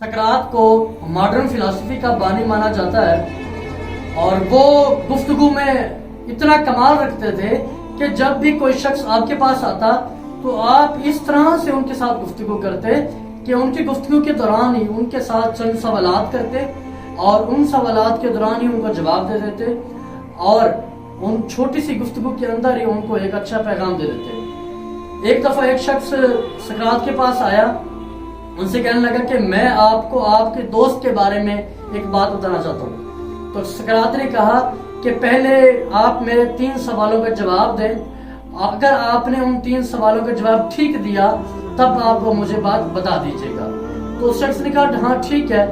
सकरात को modern philosophy का बानी माना जाता है और वो गुफ्तगू में इतना कमाल रखते थे कि जब भी कोई शख्स आपके पास आता तो आप इस तरह से उनके साथ गुफ्तगू करते कि उनकी गुफ्तगू के दौरान ही उनके साथ चंद सवालात करते और उन सवालात के दौरान ही उनको जवाब दे देते और उन छोटी सी गुफ्तगू के अंदर ही उनको एक अच्छा पैगाम दे देते। एक दफा एक शख्स सकरात के पास आया, उनसे कहने लगा कि मैं आपको आपके दोस्त के बारे में एक बात बताना चाहता हूँ। तो सकरात ने कहा कि पहले आप मेरे 3 सवालों का जवाब दें, अगर आपने उन 3 सवालों का जवाब ठीक दिया तब आप मुझे बात बता दीजिएगा। तो उस शख्स ने कहा हाँ ठीक है।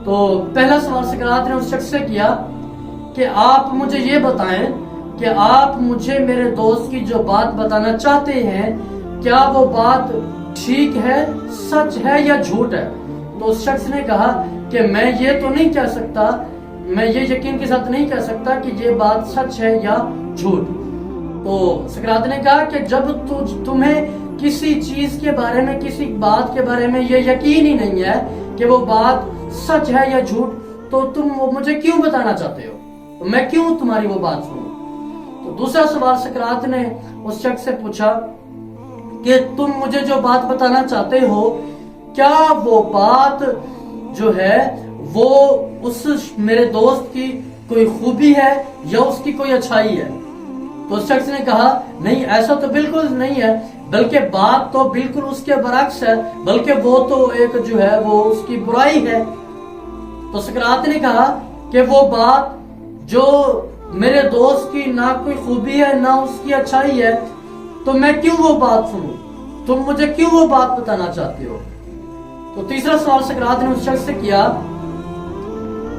तो पहला सवाल सकरात ने उस शख्स से किया कि आप मुझे ये बताएं कि आप मुझे मेरे दोस्त की जो बात बताना चाहते हैं क्या वो बात ठीक है, सच है या झूठ है। तो उस शख्स ने कहा कि मैं ये तो नहीं कह सकता, मैं ये यकीन के साथ नहीं कह सकता कि ये बात सच है या झूठ। तो सकरात ने कहा कि जब तुम्हें किसी चीज के बारे में, किसी बात के बारे में ये यकीन ही नहीं है कि वो बात सच है या झूठ, तो तुम वो मुझे क्यों बताना चाहते हो, तो मैं क्यों तुम्हारी वो बात सुनूं। तो दूसरा सवाल सकरात ने उस शख्स से पूछा कि तुम मुझे जो बात बताना चाहते हो क्या वो बात जो है वो उस मेरे दोस्त की कोई खूबी है या उसकी कोई अच्छाई है। तो उस शख्स ने कहा नहीं, ऐसा तो बिल्कुल नहीं है, बल्कि बात तो बिल्कुल उसके बरक्स है, बल्कि वो तो एक जो है वो उसकी बुराई है। तो सकरात ने कहा कि वो बात जो मेरे दोस्त की ना कोई खूबी है ना उसकी अच्छाई है, तो मैं क्यों वो बात सुनूं, तुम मुझे क्यों वो बात बताना चाहते हो। तो तीसरा सवाल सकरात ने उस शख्स से किया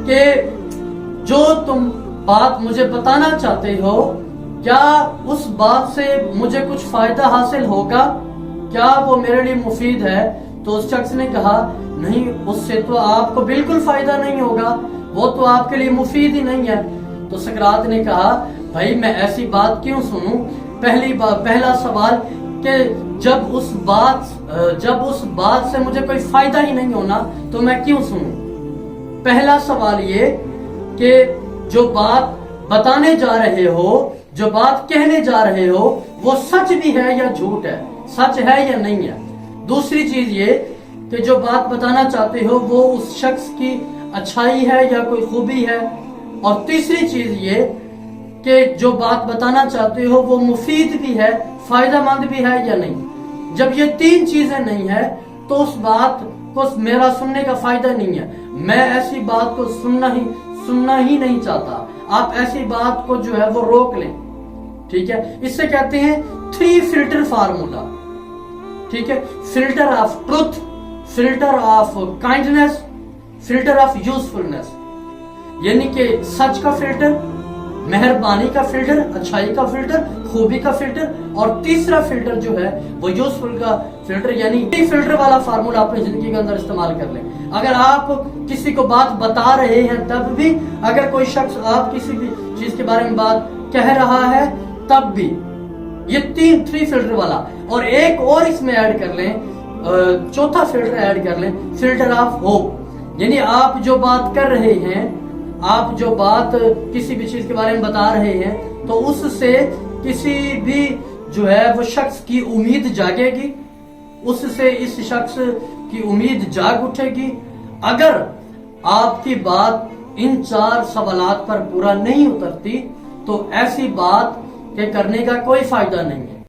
कि जो तुम बात मुझे बताना चाहते हो क्या उस बात से मुझे कुछ फायदा हासिल होगा, क्या वो मेरे लिए मुफीद है। तो उस शख्स ने कहा नहीं, उससे तो आपको बिल्कुल फायदा नहीं होगा, वो तो आपके लिए मुफीद ही नहीं है। तो सकरात ने कहा भाई मैं ऐसी बात क्यों सुनूं। पहला सवाल कि जब उस बात से मुझे कोई फायदा ही नहीं होना तो मैं क्यों सुनूं। पहला सवाल ये कि जो बात बताने जा रहे हो, जो बात कहने जा रहे हो, वो सच भी है या झूठ है, सच है या नहीं है। दूसरी चीज ये कि जो बात बताना चाहते हो वो उस शख्स की अच्छाई है या कोई खूबी है। और तीसरी चीज ये कि जो बात बताना चाहते हो वो मुफीद भी है, फायदा मंद भी है या नहीं। जब ये 3 चीजें नहीं है तो उस बात को मेरा सुनने का फायदा नहीं है, मैं ऐसी बात को सुनना ही नहीं चाहता। आप ऐसी बात को जो है वो रोक लें, ठीक है। इससे कहते हैं 3 फिल्टर फार्मूला, ठीक है। Filter of truth, filter of kindness, filter of usefulness, यानी कि सच का फिल्टर, मेहरबानी का फिल्टर, अच्छाई का फिल्टर, खूबी का फिल्टर, और तीसरा फिल्टर जो है वो यूजफुल का फिल्टर। यानी 3 फिल्टर वाला फार्मूला अपनी जिंदगी के अंदर इस्तेमाल कर लें। अगर आप किसी को बात बता रहे हैं तब भी, अगर कोई शख्स आप किसी भी चीज के बारे में बात कह रहा है तब भी, ये 3 फिल्टर वाला। और एक और इसमें ऐड कर लें, चौथा फिल्टर ऐड कर लें, फिल्टर ऑफ होप। यानी आप जो बात कर रहे हैं, आप जो बात किसी भी चीज के बारे में बता रहे हैं, तो उससे किसी भी जो है वो शख्स की उम्मीद जागेगी, उससे इस शख्स की उम्मीद जाग उठेगी। अगर आपकी बात इन 4 सवालात पर पूरा नहीं उतरती तो ऐसी बात के करने का कोई फायदा नहीं है।